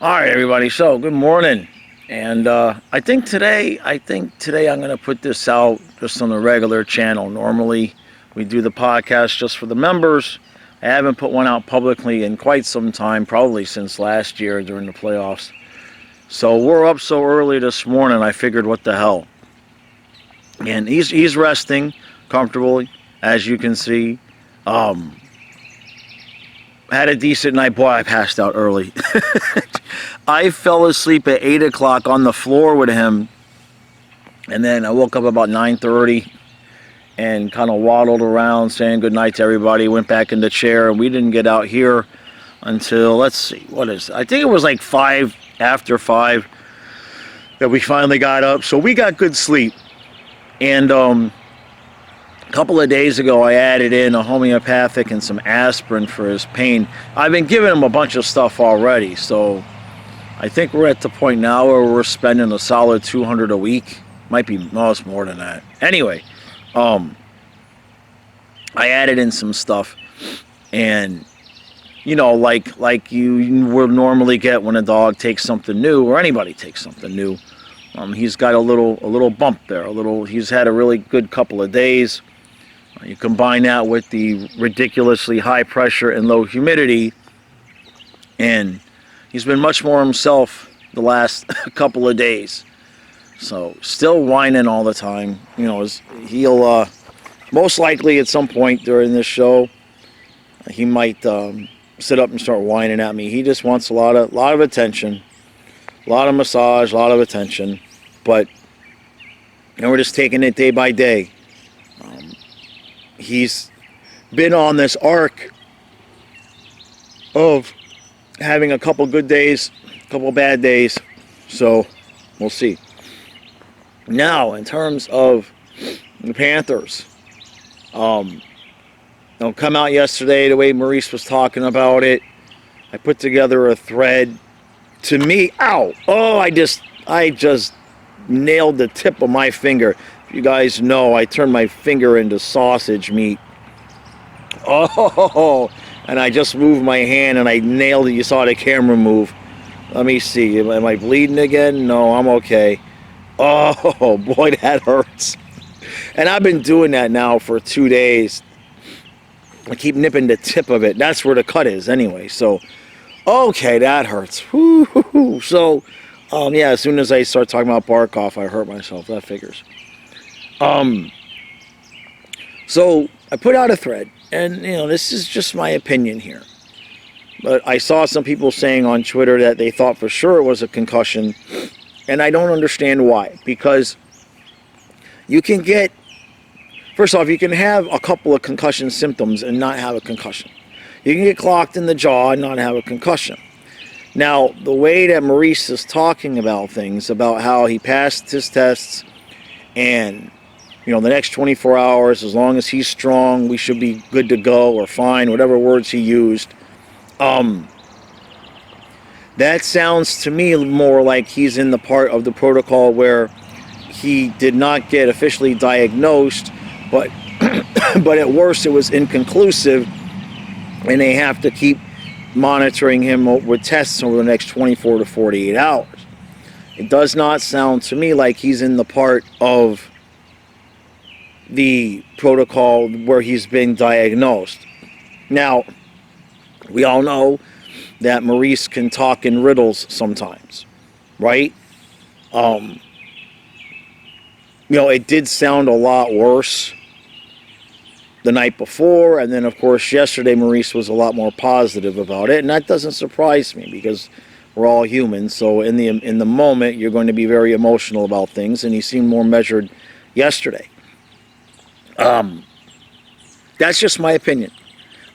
All right, everybody. So, good morning. And I think today I'm going to put this out just on the regular channel. Normally, we do the podcast just for the members. I haven't put one out publicly in quite some time, probably since last year during the playoffs. So we're up so early this morning, I figured, what the hell. And he's resting comfortably, as you can see. Had a decent night. Boy, I passed out early. I fell asleep at 8 o'clock on the floor with him. And then I woke up about 9:30 and kind of waddled around saying goodnight to everybody. Went back in the chair. And we didn't get out here until, let's see, I think it was like 5 after 5 that we finally got up. So we got good sleep. And a couple of days ago, I added in a homeopathic and some aspirin for his pain. I've been giving him a bunch of stuff already, so I think we're at the point now where we're spending a solid $200 a week. Might be, no, it's more than that. Anyway, I added in some stuff, and you know, like you would normally get when a dog takes something new, or anybody takes something new. He's got a little bump there. He's had a really good couple of days. You combine that with the ridiculously high pressure and low humidity, and he's been much more himself the last couple of days. So still whining all the time. You know, he'll most likely at some point during this show, he might sit up and start whining at me. He just wants a lot of attention, a lot of massage, a lot of attention. But we're just taking it day by day. He's been on this arc of having a couple good days, a couple bad days, so we'll see. Now, in terms of the Panthers, come out yesterday, the way Maurice was talking about it, I put together a thread. To me, I just nailed the tip of my finger. You guys know I turned my finger into sausage meat. Oh, and I just moved my hand and I nailed it. You saw the camera move. Let me see. Am I bleeding again? No, I'm okay. Oh, boy, that hurts. And I've been doing that now for 2 days. I keep nipping the tip of it. That's where the cut is anyway. So, okay, that hurts. Woo-hoo-hoo. So, yeah, as soon as I start talking about Barkov, I hurt myself. That figures. So I put out a thread, and this is just my opinion here. But I saw some people saying on Twitter that they thought for sure it was a concussion, and I don't understand why. Because you can get, first off, you can have a couple of concussion symptoms and not have a concussion. You can get clocked in the jaw and not have a concussion. Now, the way that Maurice is talking about things, about how he passed his tests, and the next 24 hours, as long as he's strong, we should be good to go or fine, whatever words he used. That sounds to me more like he's in the part of the protocol where he did not get officially diagnosed, but but at worst it was inconclusive, and they have to keep monitoring him with tests over the next 24 to 48 hours. It does not sound to me like he's in the part of the protocol where he's been diagnosed. Now, we all know that Maurice can talk in riddles sometimes, right? It did sound a lot worse the night before, and then of course yesterday Maurice was a lot more positive about it, and that doesn't surprise me because we're all humans. So in the moment you're going to be very emotional about things, and he seemed more measured yesterday. That's just my opinion.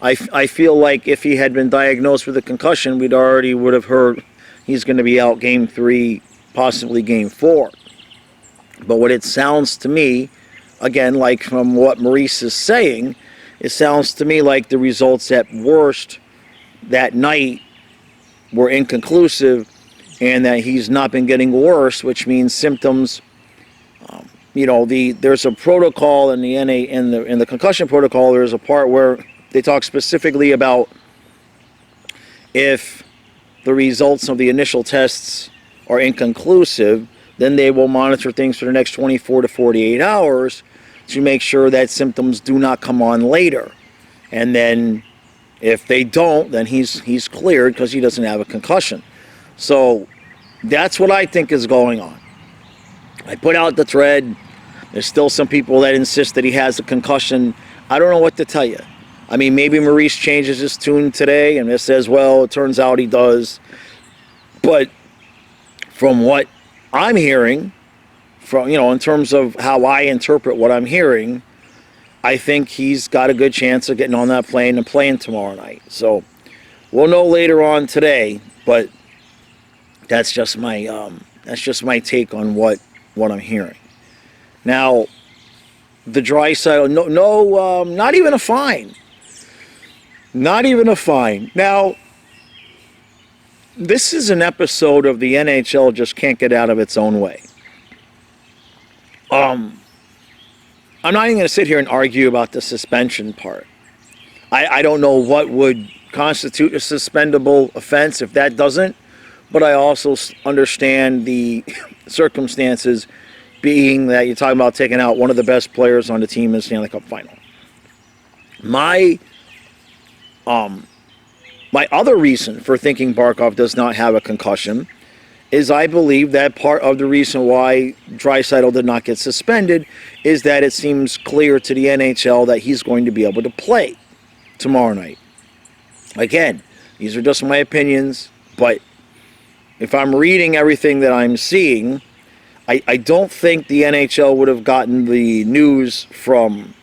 I feel like if he had been diagnosed with a concussion, would have heard he's going to be out game 3, possibly game 4. But what it sounds to me, again, like from what Maurice is saying, it sounds to me like the results at worst that night were inconclusive, and that he's not been getting worse, which means symptoms. There's a protocol in the concussion protocol. There's a part where they talk specifically about if the results of the initial tests are inconclusive, then they will monitor things for the next 24 to 48 hours to make sure that symptoms do not come on later. And then if they don't, then he's cleared because he doesn't have a concussion. So that's what I think is going on. I put out the thread. There's still some people that insist that he has a concussion. I don't know what to tell you. I mean, maybe Maurice changes his tune today and it says, well, it turns out he does. But from what I'm hearing, from in terms of how I interpret what I'm hearing, I think he's got a good chance of getting on that plane and playing tomorrow night. So we'll know later on today, but that's just my take on what I'm hearing. Now, the Draisaitl, not even a fine. Not even a fine. Now, this is an episode of the NHL just can't get out of its own way. I'm not even going to sit here and argue about the suspension part. I don't know what would constitute a suspendable offense if that doesn't, but I also understand the circumstances being that you're talking about taking out one of the best players on the team in the Stanley Cup final. My other reason for thinking Barkov does not have a concussion is I believe that part of the reason why Draisaitl did not get suspended is that it seems clear to the NHL that he's going to be able to play tomorrow night. Again, these are just my opinions, but if I'm reading everything that I'm seeing, I don't think the NHL would have gotten the news from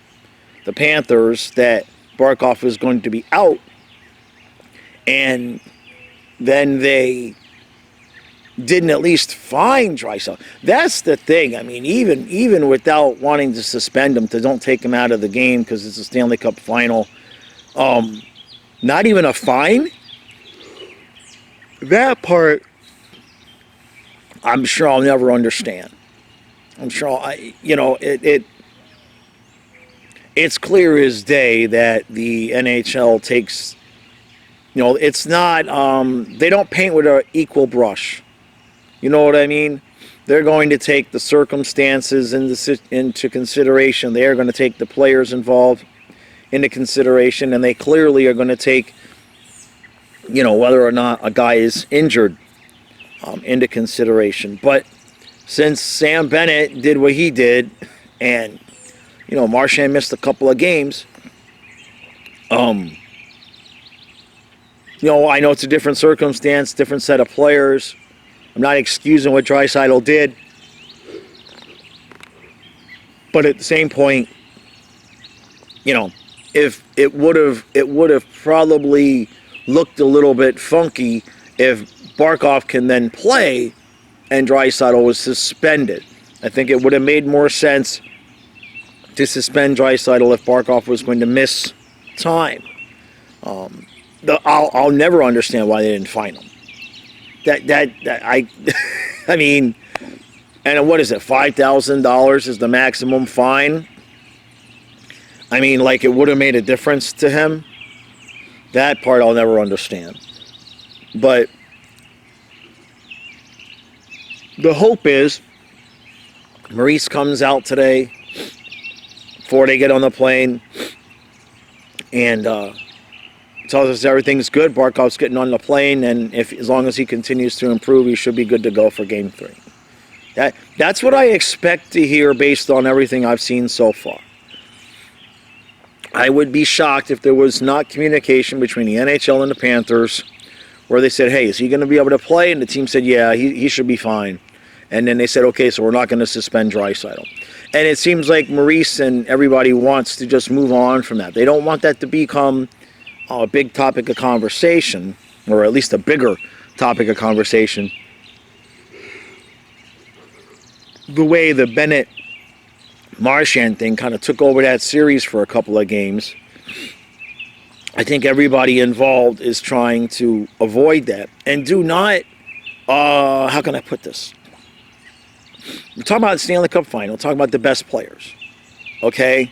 the Panthers that Barkov is going to be out, and then they didn't at least fine Draisaitl. That's the thing. I mean, even without wanting to suspend him, to don't take him out of the game because it's a Stanley Cup final, not even a fine? That part, I'm sure I'll never understand. I'm sure it's clear as day that the NHL takes, it's not, they don't paint with an equal brush. You know what I mean? They're going to take the circumstances into consideration. They are going to take the players involved into consideration, and they clearly are going to take, whether or not a guy is injured into consideration. But since Sam Bennett did what he did, and Marchand missed a couple of games, I know it's a different circumstance, different set of players. I'm not excusing what Draisaitl did, but at the same point, if it would have probably looked a little bit funky if Barkov can then play and Draisaitl was suspended. I think it would have made more sense to suspend Draisaitl if Barkov was going to miss time. I'll never understand why they didn't fine him. I mean, and what is it? $5,000 is the maximum fine. I mean, like, it would have made a difference to him. That part I'll never understand. But the hope is Maurice comes out today before they get on the plane and tells us everything's good. Barkov's getting on the plane, and as long as he continues to improve, he should be good to go for Game 3. That's what I expect to hear based on everything I've seen so far. I would be shocked if there was not communication between the NHL and the Panthers where they said, hey, is he going to be able to play? And the team said, yeah, he should be fine. And then they said, okay, so we're not going to suspend Draisaitl. And it seems like Maurice and everybody wants to just move on from that. They don't want that to become a big topic of conversation, or at least a bigger topic of conversation. The way the Bennett-Marchand thing kind of took over that series for a couple of games, I think everybody involved is trying to avoid that. And do not, how can I put this? We're talking about the Stanley Cup final, we're talking about the best players, okay?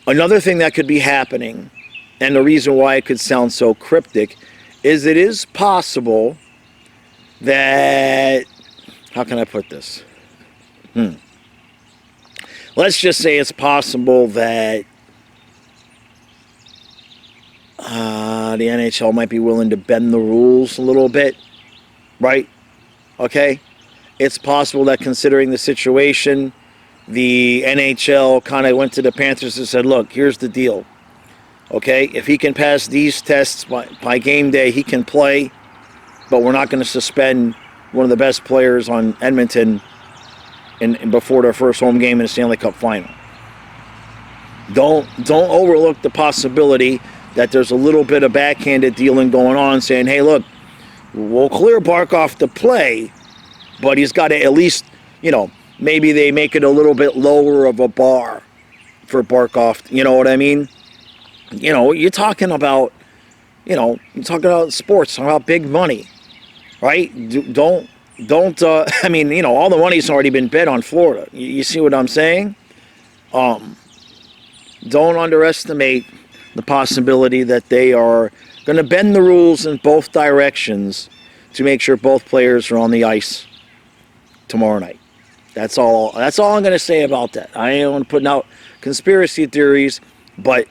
Another thing that could be happening, and the reason why it could sound so cryptic, is it is possible that, how can I put this? Let's just say it's possible that the NHL might be willing to bend the rules a little bit, right? Okay? It's possible that considering the situation, the NHL kind of went to the Panthers and said, look, here's the deal. Okay? If he can pass these tests by game day, he can play, but we're not going to suspend one of the best players on Edmonton before their first home game in the Stanley Cup final. Don't overlook the possibility that there's a little bit of backhanded dealing going on, saying, hey, look, we'll clear Barkov to play, but he's got to at least, maybe they make it a little bit lower of a bar for Barkov. You know what I mean? You're talking about, you're talking about sports, talking about big money, right? Don't, all the money's already been bet on Florida. You see what I'm saying? Don't underestimate the possibility that they are going to bend the rules in both directions to make sure both players are on the ice tomorrow night. That's all I'm going to say about that. I ain't want to put out conspiracy theories, but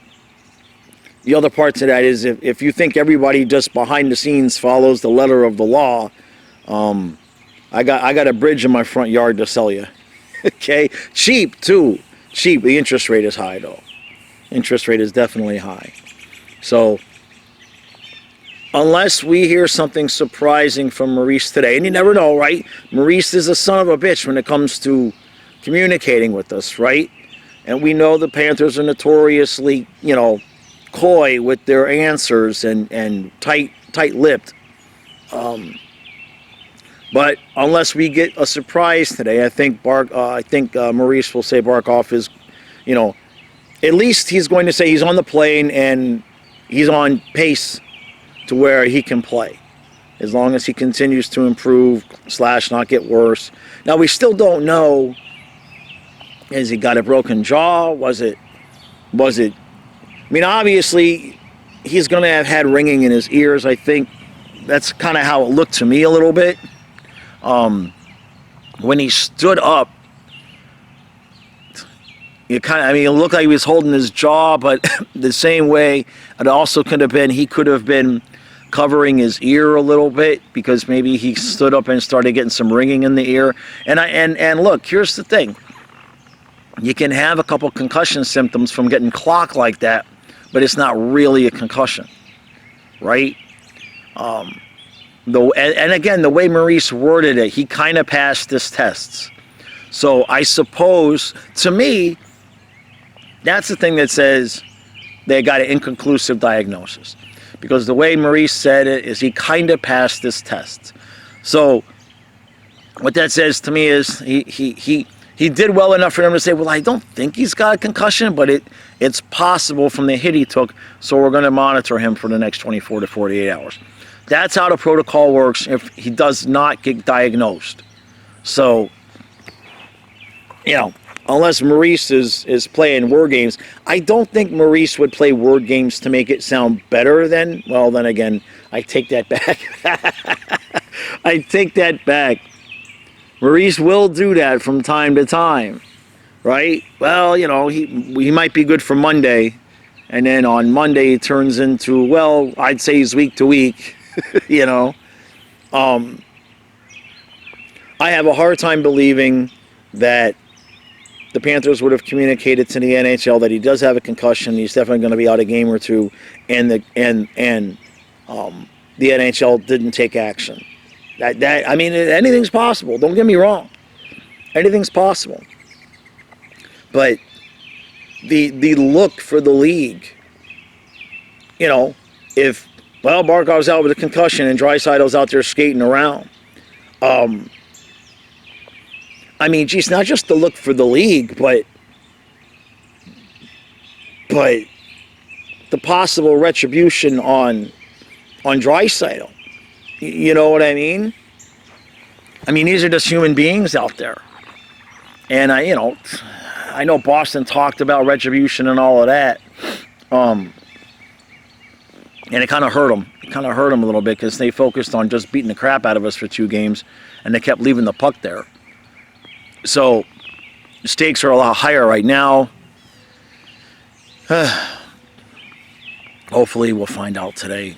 the other part to that is if you think everybody just behind the scenes follows the letter of the law, I got a bridge in my front yard to sell you. Okay? Cheap, too. Cheap. The interest rate is high, though. Interest rate is definitely high. So, unless we hear something surprising from Maurice today, and you never know, right? Maurice is a son of a bitch when it comes to communicating with us, right? And we know the Panthers are notoriously, coy with their answers and tight-lipped. But unless we get a surprise today, I think Maurice will say Barkov is, at least he's going to say he's on the plane and he's on pace to where he can play, as long as he continues to improve / not get worse. Now we still don't know. Has he got a broken jaw? Was it? Obviously, he's going to have had ringing in his ears. I think that's kind of how it looked to me a little bit. When he stood up, it looked like he was holding his jaw, but the same way, it also could have been, he could have been covering his ear a little bit because maybe he stood up and started getting some ringing in the ear. And look, here's the thing. You can have a couple concussion symptoms from getting clocked like that, but it's not really a concussion, right? And again, the way Maurice worded it, he kind of passed his tests. So I suppose, to me, that's the thing that says they got an inconclusive diagnosis. Because the way Maurice said it is he kind of passed his test. So what that says to me is he did well enough for them to say, well, I don't think he's got a concussion, but it's possible from the hit he took, so we're going to monitor him for the next 24 to 48 hours. That's how the protocol works if he does not get diagnosed. So, unless Maurice is playing word games, I don't think Maurice would play word games to make it sound better than, well, then again, I take that back. I take that back. Maurice will do that from time to time, right? Well, he might be good for Monday, and then on Monday it turns into, well, I'd say he's week to week. I have a hard time believing that the Panthers would have communicated to the NHL that he does have a concussion. He's definitely going to be out a game or two, and the NHL didn't take action. Anything's possible. Don't get me wrong. Anything's possible. But the look for the league, if Barkov's out with a concussion and Draisaitl's out there skating around. Geez, not just the look for the league, but the possible retribution on Draisaitl. You know what I mean? These are just human beings out there. And I know Boston talked about retribution and all of that. And it kind of hurt them. It kind of hurt them a little bit because they focused on just beating the crap out of us for 2 games, and they kept leaving the puck there. So the stakes are a lot higher right now. Hopefully we'll find out today.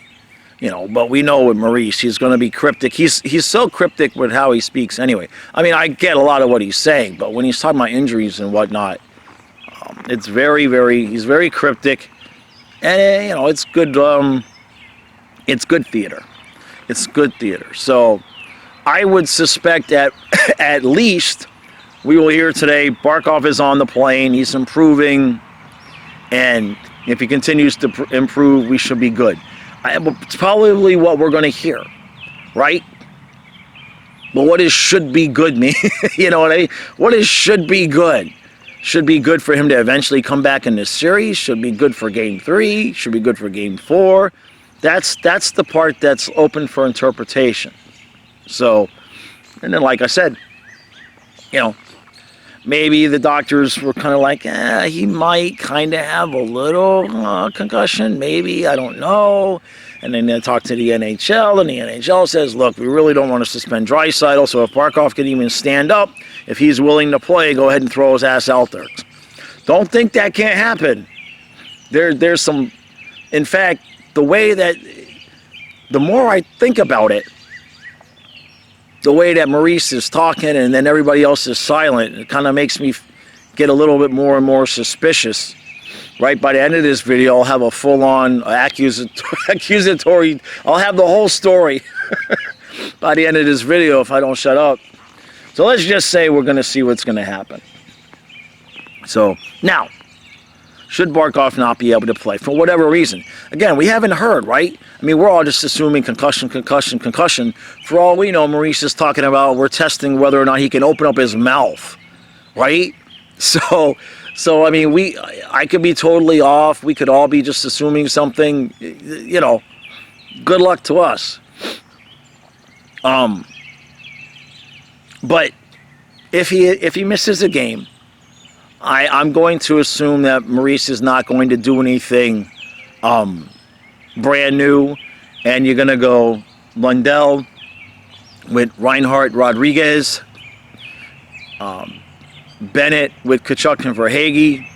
But we know with Maurice, he's going to be cryptic. He's so cryptic with how he speaks anyway. I mean, I get a lot of what he's saying, but when he's talking about injuries and whatnot, it's he's very cryptic. And, it's good, it's good theater. It's good theater. So I would suspect that at least we will hear today Barkov is on the plane. He's improving. And if he continues to improve, we should be good. It's probably what we're going to hear, right? But what does should be good mean? You know what I mean? What is should be good? Should be good for him to eventually come back in this series. Should be good for Game 3. Should be good for Game 4. That's the part that's open for interpretation. So, and then like I said, maybe the doctors were kind of like, he might kind of have a little concussion, maybe, I don't know. And then they talk to the NHL, and the NHL says, look, we really don't want to suspend Draisaitl, so if Barkov can even stand up, if he's willing to play, go ahead and throw his ass out there. Don't think that can't happen. There's some, in fact, the more I think about it, the way that Maurice is talking and then everybody else is silent, it kind of makes me get a little bit more and more suspicious. Right by the end of this video, I'll have a full-on accusatory, I'll have the whole story by the end of this video if I don't shut up. So let's just say we're going to see what's going to happen. So, now, should Barkov not be able to play for whatever reason? Again, we haven't heard, right? I mean, we're all just assuming concussion. For all we know, Maurice is talking about we're testing whether or not he can open up his mouth, right? So I mean, I could be totally off. We could all be just assuming something, good luck to us. But if he misses a game, I'm going to assume that Maurice is not going to do anything brand new, and you're going to go Lundell with Reinhart Rodriguez, Bennett with Kachuk and Verhaeghe,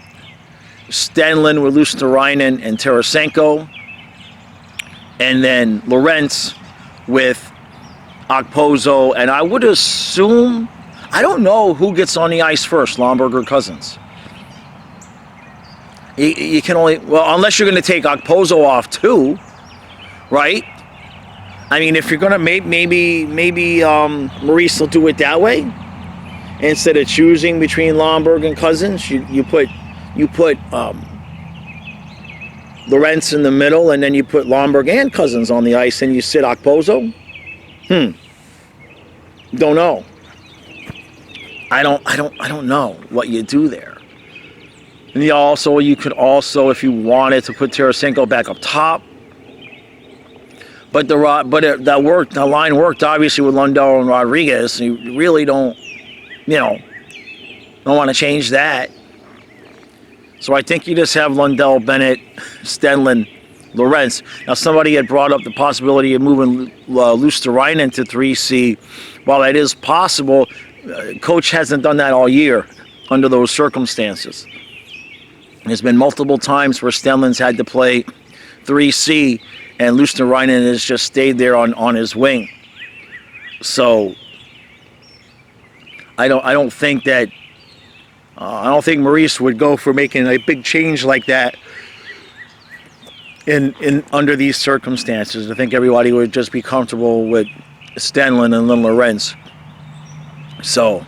Stenlund with Luosterainen and Tarasenko, and then Lorentz with Okposo, and I would assume, I don't know who gets on the ice first, Lomberg or Cousins. You can only, well, unless you're going to take Okposo off too, right? I mean, if you're going to maybe Maurice will do it that way. Instead of choosing between Lomberg and Cousins, you put Lorentz in the middle, and then you put Lomberg and Cousins on the ice, and you sit Okposo. Don't know. I don't know what you do there. And you could also, if you wanted to put Tarasenko back up top. But that worked. The line worked obviously with Lundell and Rodriguez. So you really don't want to change that. So I think you just have Lundell, Bennett, Stenlund, Lorentz. Now somebody had brought up the possibility of moving Luosterainen to 3C. While that is possible, coach hasn't done that all year under those circumstances. There's been multiple times where Stenlund's had to play 3C and Luosterainen has just stayed there on his wing. So I don't think Maurice would go for making a big change like that in under these circumstances. I think everybody would just be comfortable with Stenlund and then Lorentz. So,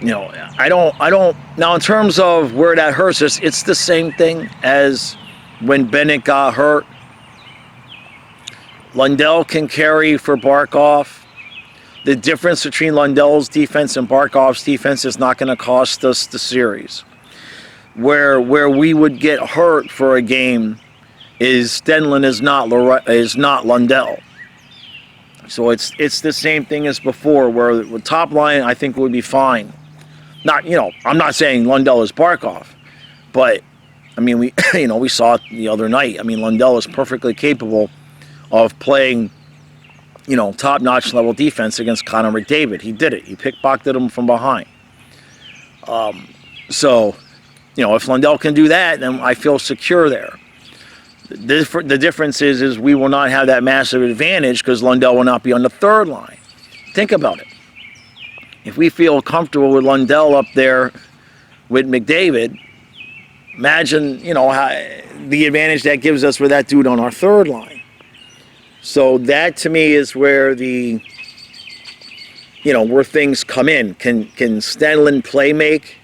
I don't. Now, in terms of where that hurts us, it's the same thing as when Bennett got hurt. Lundell can carry for Barkov. The difference between Lundell's defense and Barkov's defense is not going to cost us the series. Where we would get hurt for a game is Stenlund is not Lundell. So it's the same thing as before, where with top line I think would be fine. I'm not saying Lundell is Barkov, but I mean, we we saw it the other night. I mean, Lundell is perfectly capable of playing, top-notch level defense against Connor McDavid. He did it. He pickpocketed him from behind. So, if Lundell can do that, then I feel secure there. The difference is we will not have that massive advantage because Lundell will not be on the third line. Think about it. If we feel comfortable with Lundell up there with McDavid, imagine, how the advantage that gives us with that dude on our third line. So that to me is where where things come in. Can Stenlund play make,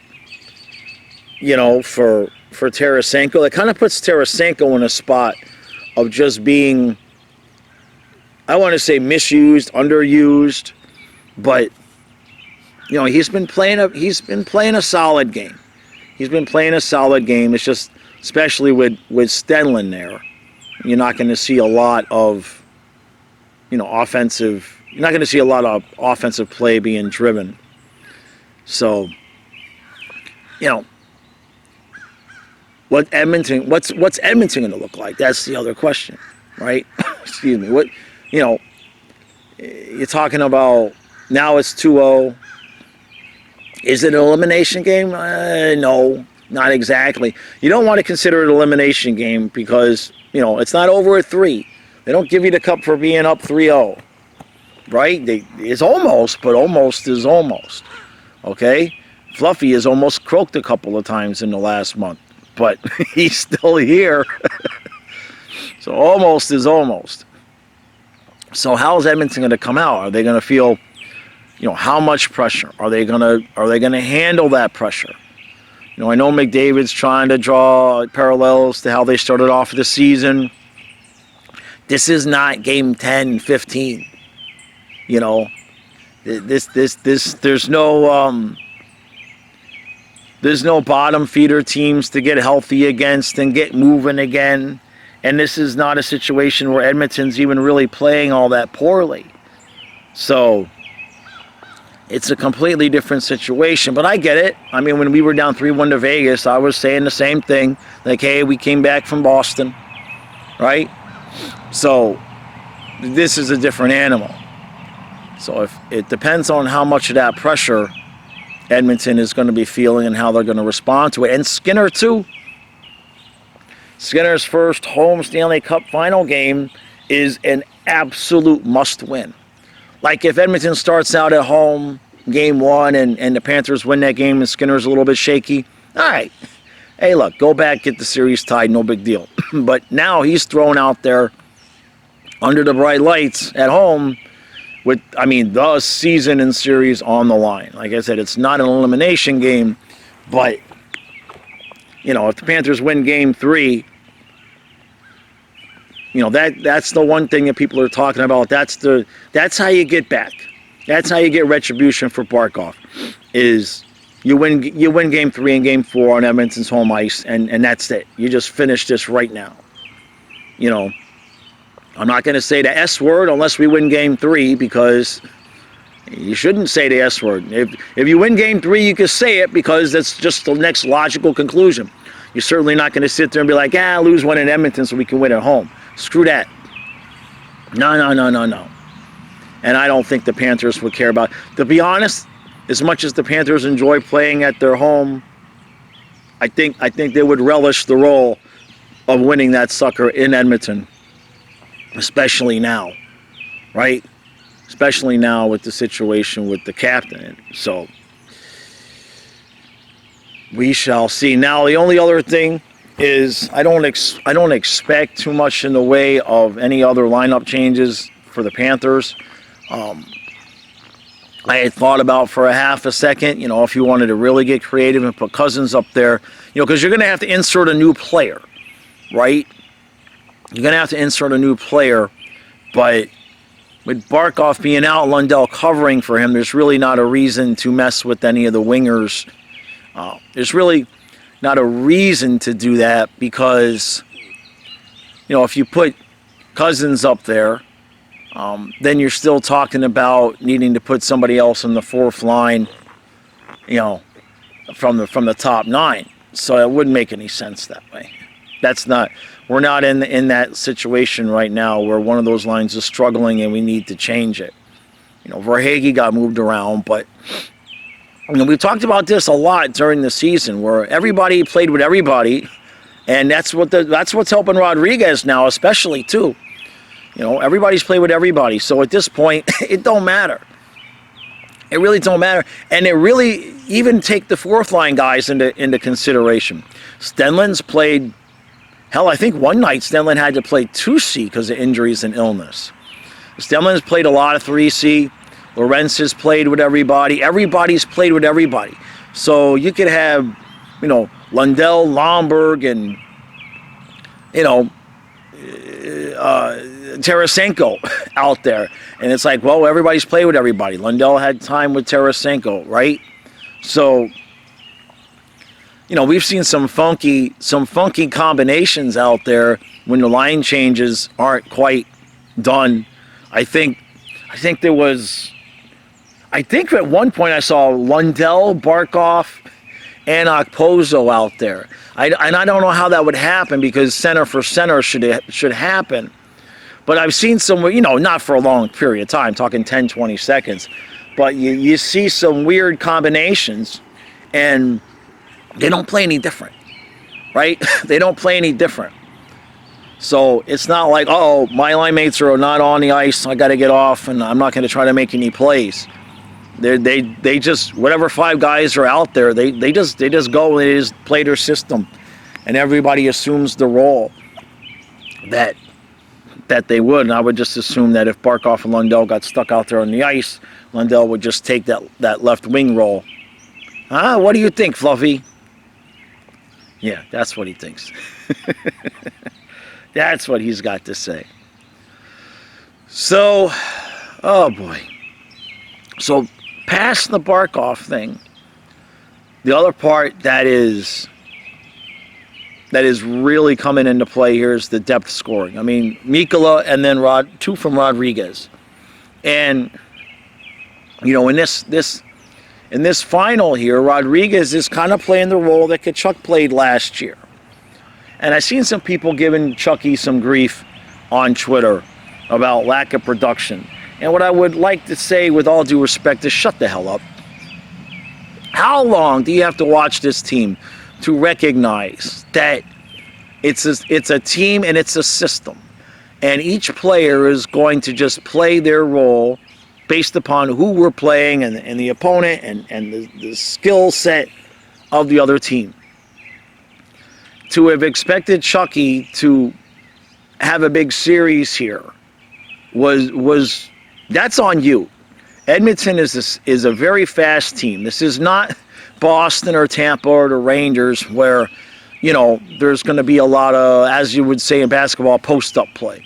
for Tarasenko? That kind of puts Tarasenko in a spot of just being, I want to say misused, underused, but he's been playing a solid game. He's been playing a solid game. It's just, especially with Stenlund there, you're not going to see a lot of offensive. You're not going to see a lot of offensive play being driven. So, what's Edmonton going to look like? That's the other question, right? Excuse me. What, you're talking about now it's 2-0. Is it an elimination game? No, not exactly. You don't want to consider it an elimination game because, it's not over at 3. They don't give you the cup for being up 3-0, right? It's almost, but almost is almost, okay? Fluffy has almost croaked a couple of times in the last month, but he's still here. So almost is almost. So how's Edmonton going to come out? Are they going to feel, how much pressure? Are they going to handle that pressure? I know McDavid's trying to draw parallels to how they started off the season. This is not game 10, 15. There's no bottom feeder teams to get healthy against and get moving again. And this is not a situation where Edmonton's even really playing all that poorly. So it's a completely different situation, but I get it. I mean, when we were down 3-1 to Vegas, I was saying the same thing. Like, hey, we came back from Boston, right? So this is a different animal. So if it depends on how much of that pressure Edmonton is going to be feeling and how they're going to respond to it. And Skinner, too. Skinner's first home Stanley Cup final game is an absolute must-win. Like if Edmonton starts out at home, game 1, and the Panthers win that game and Skinner's a little bit shaky, all right. Hey, look, go back, get the series tied, no big deal. But now he's thrown out there under the bright lights at home with, the season and series on the line. Like I said, it's not an elimination game, but, if the Panthers win game 3, that's the one thing that people are talking about. That's how you get back. That's how you get retribution for Barkov, is you win game 3 and game 4 on Edmonton's home ice, and that's it. You just finish this right now. I'm not going to say the S word unless we win game 3, because you shouldn't say the S word. If you win game 3, you can say it because that's just the next logical conclusion. You're certainly not going to sit there and be like, lose one in Edmonton so we can win at home. Screw that. No. And I don't think the Panthers would care about it. To be honest, as much as the Panthers enjoy playing at their home, I think they would relish the role of winning that sucker in Edmonton, especially now, right? Especially now with the situation with the captain. So we shall see. Now the only other thing is I don't expect too much in the way of any other lineup changes for the Panthers. I had thought about for a half a second, if you wanted to really get creative and put Cousins up there, because you're going to have to insert a new player, right? You're going to have to insert a new player, but with Barkov being out, Lundell covering for him, there's really not a reason to mess with any of the wingers. There's really not a reason to do that because, if you put Cousins up there, then you're still talking about needing to put somebody else in the fourth line, from the top 9. So it wouldn't make any sense that way. We're not in that situation right now where one of those lines is struggling and we need to change it. Verhaeghe got moved around, but we've talked about this a lot during the season where everybody played with everybody, and that's what's helping Rodriguez now, especially too. Everybody's played with everybody, so at this point, it don't matter. It really don't matter, and it really even take the fourth line guys into consideration. Stenlund's played. Hell, I think one night Stenlund had to play 2C because of injuries and illness. Stenlund's played a lot of 3C. Lorenz has played with everybody. Everybody's played with everybody. So you could have, Lundell, Lomberg, and, Tarasenko out there. And it's like, well, everybody's played with everybody. Lundell had time with Tarasenko, right? So, we've seen some funky combinations out there when the line changes aren't quite done. I think at one point I saw Lundell, Barkov, and Okposo out there. And I don't know how that would happen because center for center should happen. But I've seen some, not for a long period of time, talking 10, 20 seconds, but you see some weird combinations and they don't play any different, right? They don't play any different. So it's not like, my line mates are not on the ice, I got to get off, and I'm not going to try to make any plays. They just, whatever five guys are out there, they just go and they just play their system, and everybody assumes the role that they would. And I would just assume that if Barkov and Lundell got stuck out there on the ice, Lundell would just take that left wing role. What do you think, Fluffy? Yeah, that's what he thinks. That's what he's got to say. So, oh boy. So, past the Barkov thing, the other part that is really coming into play here is the depth scoring. I mean, Mikkola and then two from Rodriguez. And, in this final here, Rodriguez is kind of playing the role that Tkachuk played last year. And I've seen some people giving Chucky some grief on Twitter about lack of production. And what I would like to say, with all due respect, is shut the hell up. How long do you have to watch this team to recognize that it's a team and it's a system? And each player is going to just play their role based upon who we're playing and the opponent and the skill set of the other team. To have expected Chucky to have a big series here was that's on you. Edmonton is a very fast team. This is not Boston or Tampa or the Rangers where, there's going to be a lot of, as you would say in basketball, post-up play.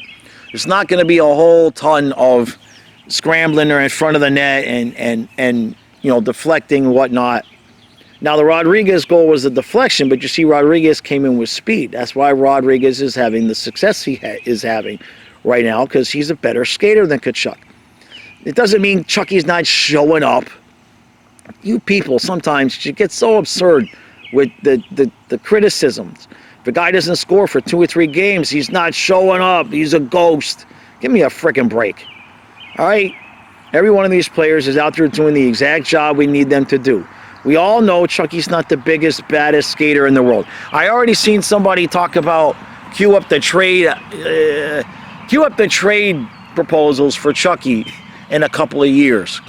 There's not going to be a whole ton of scrambling or in front of the net and deflecting and whatnot. Now, the Rodriguez goal was a deflection, but you see Rodriguez came in with speed. That's why Rodriguez is having the success he is having right now, because he's a better skater than Tkachuk. It doesn't mean Chucky's not showing up. You people sometimes you get so absurd with the criticisms. If a guy doesn't score for 2 or 3 games, he's not showing up. He's a ghost. Give me a frickin' break. All right? Every one of these players is out there doing the exact job we need them to do. We all know Chucky's not the biggest, baddest skater in the world. I already seen somebody talk about queue up the trade proposals for Chucky in a couple of years.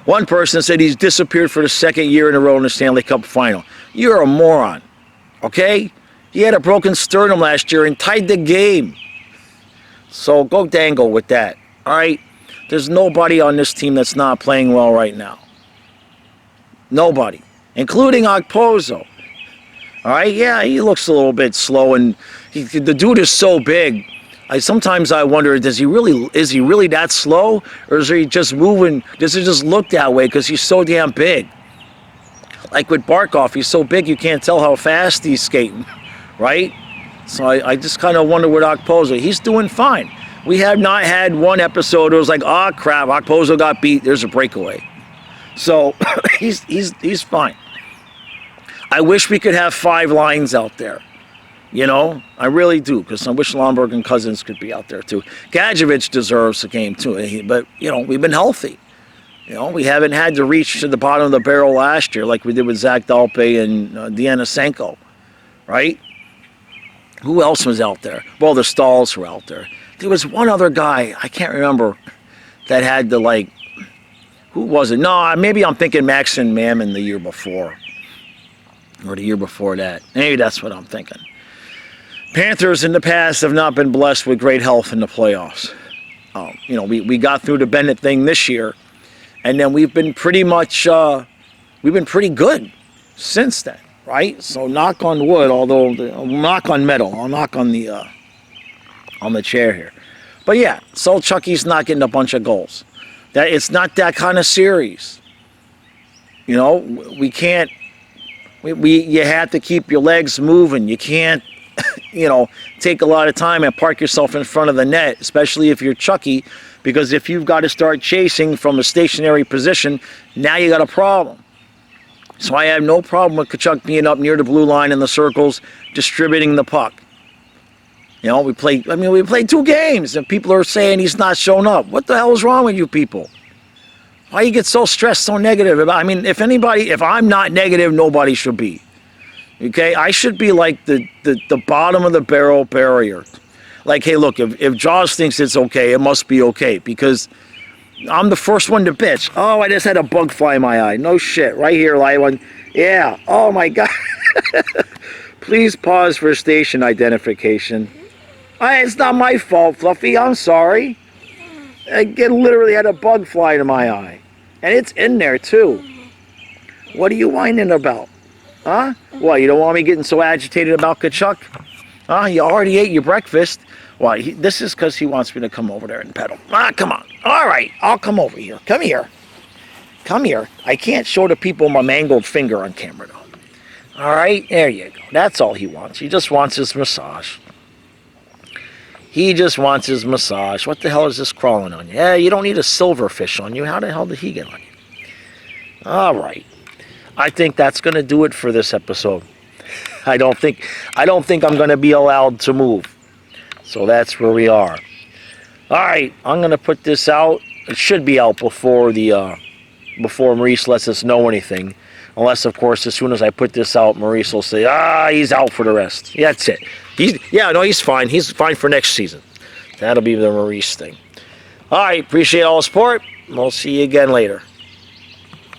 One person said he's disappeared for the second year in a row in the Stanley Cup final. You're a moron, okay? He had a broken sternum last year and tied the game. So go dangle with that, all right? There's nobody on this team that's not playing well right now. Nobody, including Okposo. All right, yeah, he looks a little bit slow, and the dude is so big. Sometimes I wonder, is he really that slow, or is he just moving? Does it just look that way because he's so damn big? Like with Barkov, he's so big you can't tell how fast he's skating, right? So I just kind of wonder with Okposo. He's doing fine. We have not had one episode where it was like, oh crap, Okposo got beat. There's a breakaway. So he's fine. I wish we could have 5 lines out there. You know, I really do, because I wish Lomberg and Cousins could be out there too. Gadjevich deserves a game too, but, you know, we've been healthy. You know, we haven't had to reach to the bottom of the barrel last year like we did with Zach Dalpe and Dianasenko, right? Who else was out there? Well, the Stalls were out there. There was one other guy, I can't remember, that had the, like, who was it? No, maybe I'm thinking Maxon Mammon the year before, or the year before that. Maybe that's what I'm thinking. Panthers in the past have not been blessed with great health in the playoffs. You know, we got through the Bennett thing this year, and then we've been pretty much, we've been pretty good since then, right? So knock on wood, although, knock on metal. I'll knock on the chair here. But yeah, so Chucky's not getting a bunch of goals. That it's not that kind of series. You know, we can't, you have to keep your legs moving. You can't, you know, take a lot of time and park yourself in front of the net, especially if you're Chucky, because if you've got to start chasing from a stationary position, now you got a problem. So I have no problem with Tkachuk being up near the blue line in the circles, distributing the puck. You know, we played 2 games, and people are saying he's not showing up. What the hell is wrong with you people? Why you get so stressed, so negative about? I mean, if I'm not negative, nobody should be. Okay, I should be like the bottom of the barrel barrier. Like, hey, look, if Jaws thinks it's okay, it must be okay, because I'm the first one to bitch. Oh, I just had a bug fly in my eye. No shit, right here, live one. Yeah. Oh my God. Please pause for station identification. It's not my fault, Fluffy. I'm sorry. I literally had a bug fly in my eye, and it's in there too. What are you whining about? Huh? What, you don't want me getting so agitated about Tkachuk? Huh? You already ate your breakfast. Why, this is because he wants me to come over there and pet him. Come on. All right, I'll come over here. Come here. Come here. I can't show the people my mangled finger on camera, though. All right, there you go. That's all he wants. He just wants his massage. He just wants his massage. What the hell is this crawling on you? Yeah, you don't need a silverfish on you. How the hell did he get on you? All right. I think that's going to do it for this episode. I don't think I'm going to be allowed to move. So that's where we are. All right, I'm going to put this out. It should be out before Maurice lets us know anything. Unless, of course, as soon as I put this out, Maurice will say, he's out for the rest. Yeah, that's it. He's fine. He's fine for next season. That'll be the Maurice thing. All right, appreciate all the support. We'll see you again later.